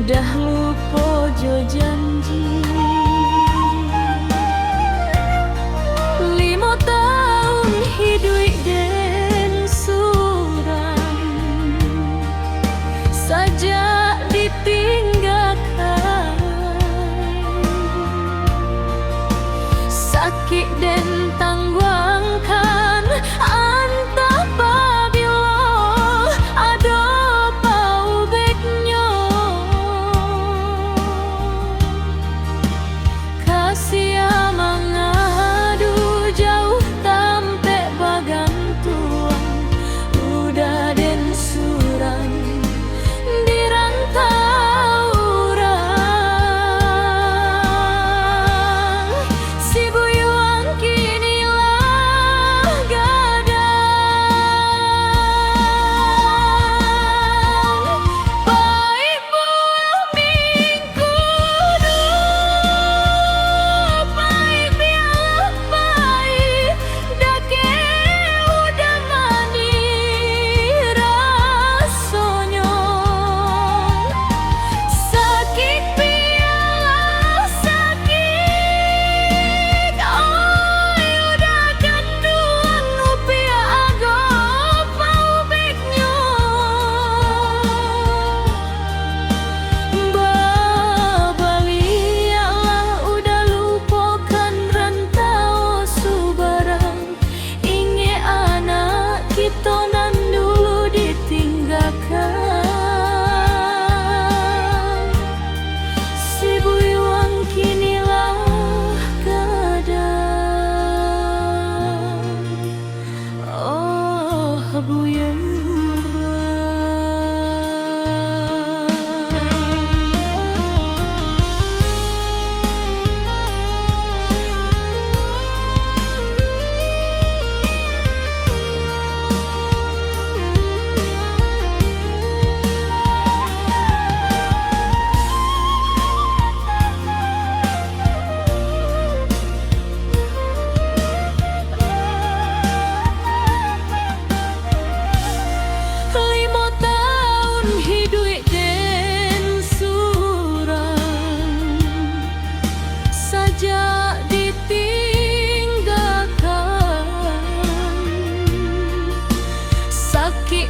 Udah lupa jo janji 5 tahun hidup dan suram saja ditinggalkan sakit dan tangguangkan antah pabilo ada pau beknya kasih mengadu jauh tampe bagantuan udah dan suram di rantau orang si buyuang kinilah gadang baik buah minggu baik biar baik dake udah mani rasanya sakit piala sakit oi udah kandungan upia agak pau beknya babalialah udah lupakan rantau subarang inge anak kita nan dulu ditinggalkan si buyuang kinilah gadang oh buyuang Lima tahun hidup dan suram saja ditinggalkan sakit